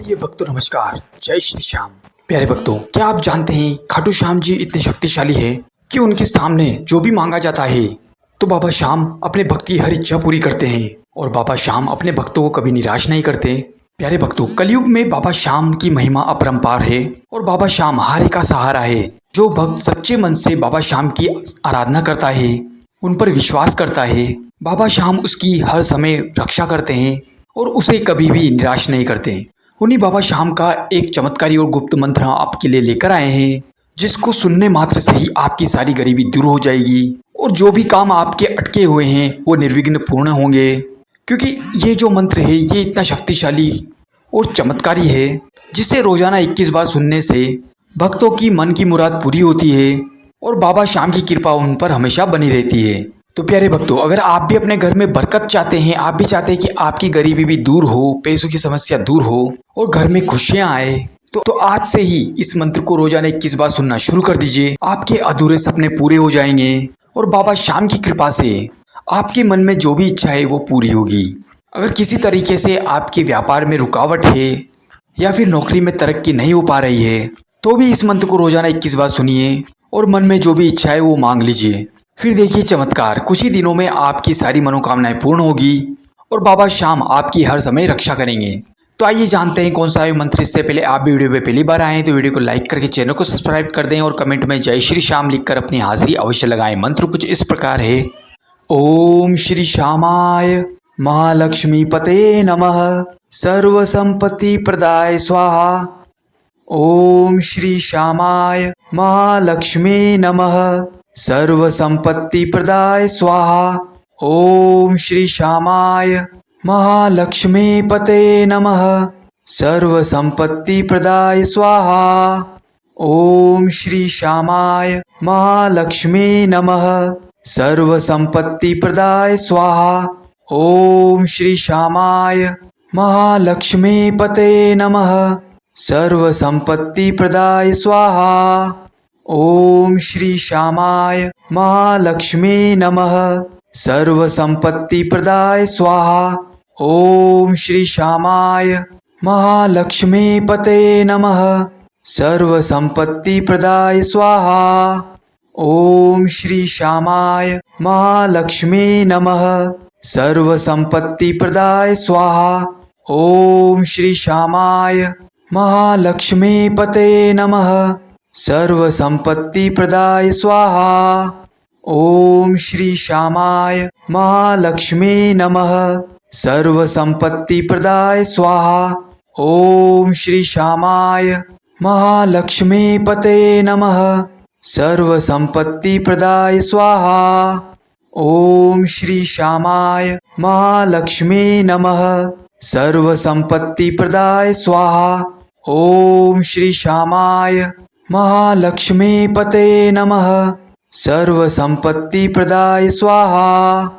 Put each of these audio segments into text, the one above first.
प्रिय भक्तों नमस्कार, जय श्री श्याम। प्यारे भक्तों, क्या आप जानते हैं खाटू श्याम जी इतने शक्तिशाली है कि उनके सामने जो भी मांगा जाता है तो बाबा श्याम अपने भक्त की हर इच्छा पूरी करते हैं और बाबा श्याम अपने भक्तों को कभी निराश नहीं करते। प्यारे भक्तों, कलयुग में बाबा श्याम की महिमा अपरंपार है और बाबा श्याम हर एक का सहारा है। जो भक्त सच्चे मन से बाबा श्याम की आराधना करता है, उन पर विश्वास करता है, बाबा श्याम उसकी हर समय रक्षा करते हैं और उसे कभी भी निराश नहीं करते। उन्हीं बाबा श्याम का एक चमत्कारी और गुप्त मंत्र हम आपके लिए लेकर आए हैं, जिसको सुनने मात्र से ही आपकी सारी गरीबी दूर हो जाएगी और जो भी काम आपके अटके हुए हैं वो निर्विघ्न पूर्ण होंगे। क्योंकि ये जो मंत्र है ये इतना शक्तिशाली और चमत्कारी है, जिसे रोजाना 21 बार सुनने से भक्तों की मन की मुराद पूरी होती है और बाबा श्याम की कृपा उन पर हमेशा बनी रहती है। तो प्यारे भक्तों, अगर आप भी अपने घर में बरकत चाहते हैं, आप भी चाहते हैं कि आपकी गरीबी भी दूर हो, पैसों की समस्या दूर हो और घर में खुशियां आए, तो आज से ही इस मंत्र को रोजाना 21 बार सुनना शुरू कर दीजिए। आपके अधूरे सपने पूरे हो जाएंगे और बाबा श्याम की कृपा से आपके मन में जो भी इच्छा है वो पूरी होगी। अगर किसी तरीके से आपके व्यापार में रुकावट है या फिर नौकरी में तरक्की नहीं हो पा रही है, तो भी इस मंत्र को रोजाना 21 बार सुनिए और मन में जो भी इच्छा है वो मांग लीजिए। फिर देखिए चमत्कार, कुछ ही दिनों में आपकी सारी मनोकामनाएं पूर्ण होगी और बाबा श्याम आपकी हर समय रक्षा करेंगे। तो आइए जानते हैं कौन सा है मंत्र। इससे पहले आप भी वीडियो पे पहली बार आए हैं तो वीडियो को लाइक करके चैनल को सब्सक्राइब कर दें और कमेंट में जय श्री श्याम लिखकर अपनी हाजिरी अवश्य लगाएं। मंत्र कुछ इस प्रकार है। ओम श्री श्यामाय महालक्ष्मी पते नमः, सर्व संपत्ति प्रदाय स्वाहा। ओम श्री श्यामाय महालक्ष्मी नमः, सर्व संपत्ति प्रदाय स्वाहा। ओम श्री श्यामाय महालक्ष्मी पते नमः, सर्व संपत्ति प्रदाय स्वाहा। ओम श्री श्यामाय महालक्ष्मी नमः, सर्व संपत्ति प्रदाय स्वाहा। ओम श्री श्यामाय महालक्ष्मी पते नमः, सर्व संपत्ति प्रदाय स्वाहा। ओम श्री श्यामाय महालक्ष्मी नमः, सर्व संपत्ति प्रदाय स्वाहा। ओम श्री श्यामाय महालक्ष्मी पते नमः, सर्व संपत्ति प्रदाय स्वाहा। ओम श्री श्यामाय महालक्ष्मी नमः, सर्व संपत्ति प्रदाय स्वाहा। ओम श्री श्यामाय महालक्ष्मी पते नमः, सर्व संपत्ति प्रदाय स्वाहा। ओम श्री श्यामाय महालक्ष्मी नमः, सर्व संपत्ति प्रदाय स्वाहा। ओम श्री श्यामाय महालक्ष्मी पते नमः, सर्व संपत्ति प्रदाय स्वाहा। ओम श्री श्यामाय महालक्ष्मी नमः, सर्व संपत्ति प्रदाय स्वाहा। ओम श्री श्यामाय महालक्ष्मी पते नमः, सर्व संपत्ति प्रदाय स्वाहा।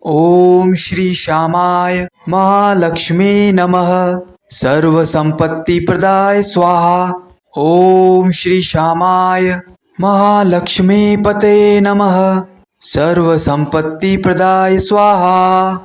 ओम श्री श्यामाय महालक्ष्मी नमः, सर्व संपत्ति प्रदाय स्वाहा। ओम श्री श्यामाय महालक्ष्मी पते नमः, सर्व संपत्ति प्रदाय स्वाहा।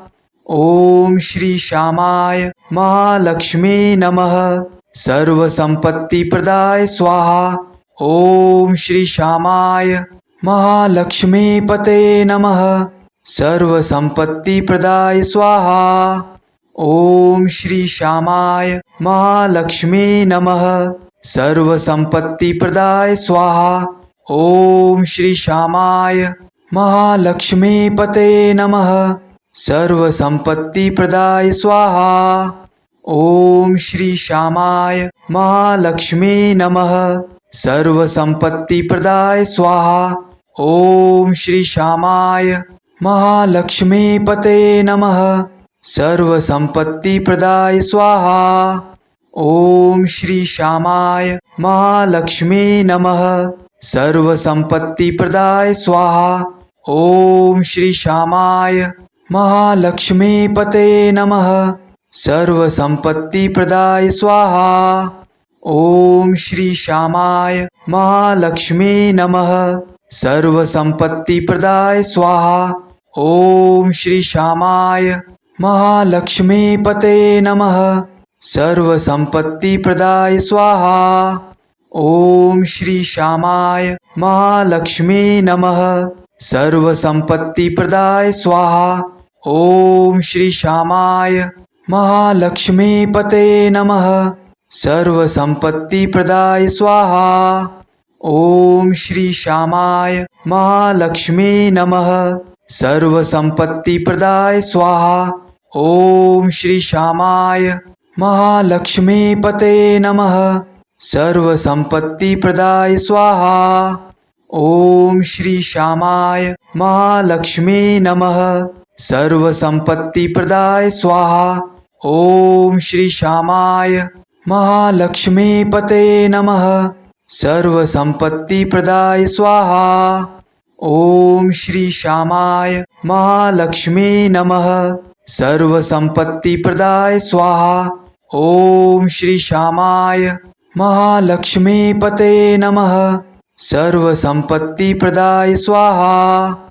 ओम श्री श्यामाय महालक्ष्मी नमः, सर्व संपत्ति प्रदाय स्वाहा। ओम श्री श्यामाय महालक्ष्मी पते नमः, सर्व संपत्ति प्रदाय स्वाहा। ओम श्री श्यामाय महालक्ष्मी नमः, सर्व संपत्ति प्रदाय स्वाहा। ओम श्री श्यामाय महालक्ष्मी पते नमः, सर्व संपत्ति प्रदाय स्वाहा। ओम श्री श्यामाय महालक्ष्मी नमः, सर्व संपत्ति प्रदाय स्वाहा। ओम श्री श्यामाय महालक्ष्मी पते नमः, सर्व संपत्ति प्रदाय स्वाहा। ओम श्री श्यामाय महालक्ष्मी नमः, सर्व संपत्ति प्रदाय स्वाहा। ओम श्री श्यामाय महालक्ष्मी पते नमः, सर्व संपत्ति प्रदाय स्वाहा। ओम श्री श्यामाय महालक्ष्मी नमः, सर्व संपत्ति प्रदाय स्वाहा। ओम श्री श्यामाय महालक्ष्मी पते नमः, सर्वसंपत्तिप्रदाय स्वाहा। ओम श्री श्यामाय महालक्ष्मी नमः। सर्वसंपत्तिप्रदाय स्वाहा। ओम श्री श्यामाय महालक्ष्मीपते नमः। सर्वसंपत्तिप्रदाय स्वाहा। ओम श्री श्यामाय महालक्ष्मी नमः। सर्वसंपत्तिप्रदाय स्वाहा। ओम श्री श्यामाय महालक्ष्मीपते नमः। सर्वसंपत्तिप्रदाय स्वाहा। ओम श्री श्यामाय महालक्ष्मी नमः। सर्वसंपत्तिप्रदाय स्वाहा। ओम श्री श्यामाय महालक्ष्मीपते नमः। सर्वसंपत्तिप्रदाय स्वाहा। ओम श्री श्यामाय महालक्ष्मीपते नमः। सर्वसंपत्तिप्रदाय स्वाहा। ओम श्री श्यामाय महालक्ष्मीपते नमः। सर्वसंपत्तिप्रदाय स्वाहा। ओम श्री श्यामाय महालक्ष्मीपते नमः। सर्वसंपत्तिप्रदाय स्वाहा। ओम श्री श्यामाय महालक्ष्मीपते नमः। ओम श्री श्यामाय महालक्ष्मी नमः। सर्वसंपत्तिप्रदाय स्वाहा। ओम श्री श्यामाय महालक्ष्मीपते नमः। सर्वसंपत्तिप्रदाय स्वाहा।